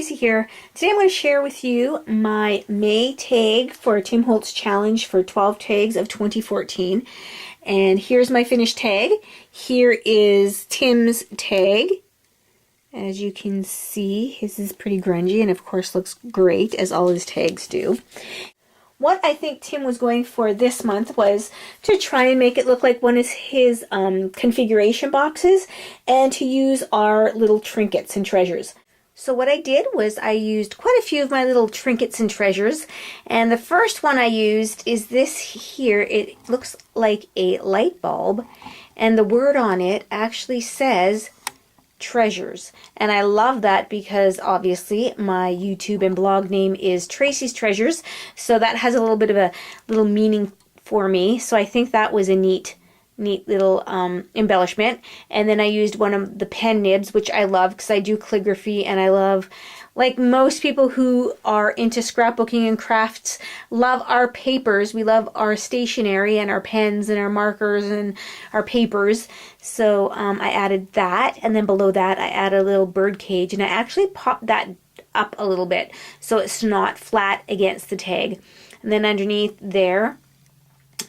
Tracy here. Today I'm going to share with you my May tag for Tim Holtz Challenge for 12 tags of 2014. And here's my finished tag. Here is Tim's tag. As you can see, his is pretty grungy and of course looks great, as all his tags do. What I think Tim was going for this month was to try and make it look like one of his configuration boxes and to use our little trinkets and treasures. So what I did was I used quite a few of my little trinkets and treasures, and the first one I used is this here. It looks like a light bulb, and the word on it actually says treasures, and I love that because obviously my YouTube and blog name is Tracy's Treasures, so that has a little bit of a little meaning for me. So I think that was a neat little embellishment. And then I used one of the pen nibs, which I love because I do calligraphy, and I love, like most people who are into scrapbooking and crafts, love our papers. We love our stationery and our pens and our markers and our papers. So I added that, and then below that I added a little bird cage, and I actually popped that up a little bit so it's not flat against the tag. And then underneath there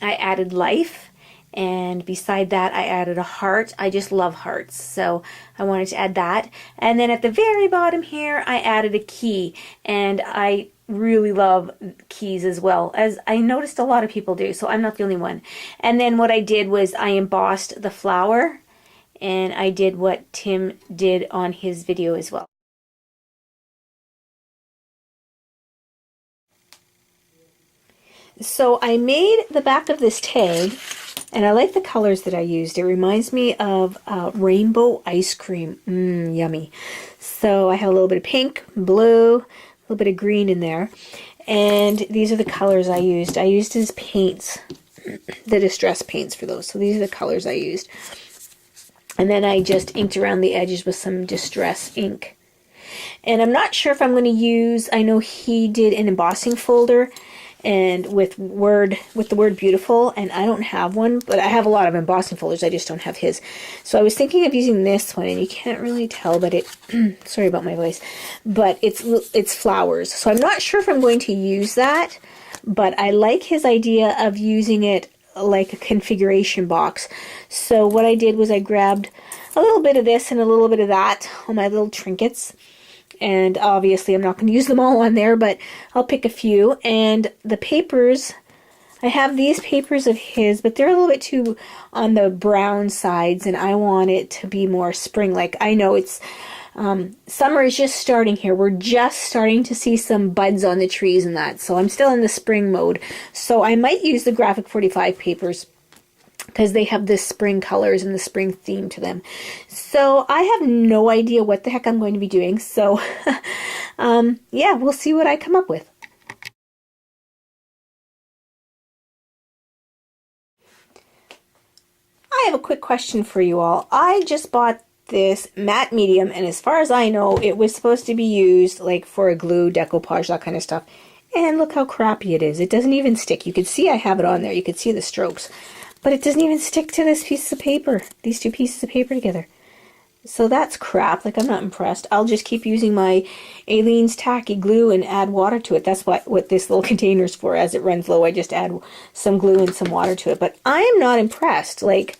I added life, and beside that I added a heart. I just love hearts, so I wanted to add that. And then at the very bottom here I added a key, and I really love keys as well, as I noticed a lot of people do, so I'm not the only one. And then what I did was I embossed the flower, and I did what Tim did on his video as well. So I made the back of this tag, and I like the colors that I used. It reminds me of rainbow ice cream. Yummy. So I have a little bit of pink, blue, a little bit of green in there. And these are the colors I used. I used his paints, the distress paints for those. So these are the colors I used. And then I just inked around the edges with some distress ink. And I'm not sure if I'm going to use, I know he did an embossing folder and with the word beautiful, and I don't have one, but I have a lot of embossing folders. I just don't have his. So I was thinking of using this one, and you can't really tell, but it sorry about my voice, but it's flowers. So I'm not sure if I'm going to use that, but I like his idea of using it like a configuration box. So what I did was I grabbed a little bit of this and a little bit of that on my little trinkets. And obviously I'm not going to use them all on there, but I'll pick a few. And the papers, I have these papers of his, but they're a little bit too on the brown sides, and I want it to be more spring-like. I know it's summer is just starting here. We're just starting to see some buds on the trees and that, so I'm still in the spring mode. So I might use the Graphic 45 papers, because they have the spring colors and the spring theme to them. So I have no idea what the heck I'm going to be doing. So yeah, we'll see what I come up with. I have a quick question for you all. I just bought this matte medium, and as far as I know, it was supposed to be used like for a glue, decoupage, that kind of stuff. And look how crappy it is. It doesn't even stick. You can see I have it on there. You can see the strokes. But it doesn't even stick to this piece of paper, these two pieces of paper together. So that's crap. Like, I'm not impressed. I'll just keep using my Aleene's tacky glue and add water to it. That's what this little container's for. As it runs low, I just add some glue and some water to it. But I am not impressed. Like,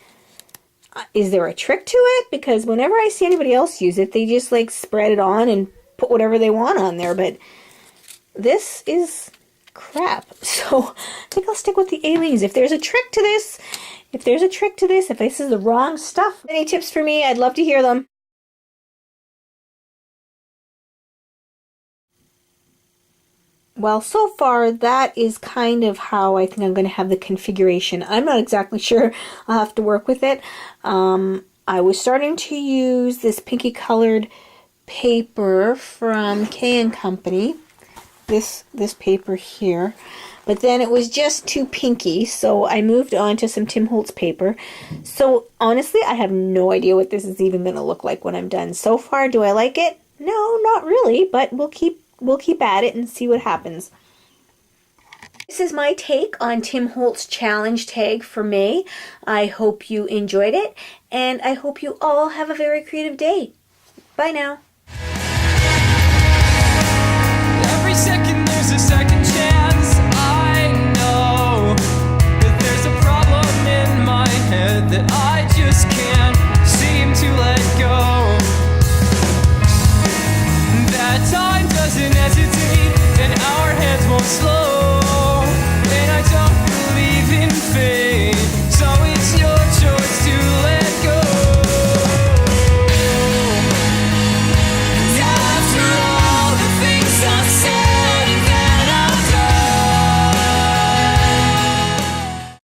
is there a trick to it? Because whenever I see anybody else use it, they just like spread it on and put whatever they want on there. But this is crap. So I think I'll stick with the Aleene's. If there's a trick to this, if this is the wrong stuff, any tips for me, I'd love to hear them. Well, so far that is kind of how I think I'm going to have the configuration. I'm not exactly sure. I'll have to work with it. I was starting to use this pinky colored paper from K & Company. This paper here, but then it was just too pinky, so I moved on to some Tim Holtz paper. So honestly, I have no idea what this is even going to look like when I'm done. So far, do I like it? No, not really, but we'll keep at it and see what happens. This is my take on Tim Holtz Challenge tag for May. I hope you enjoyed it, and I hope you all have a very creative day. Bye now.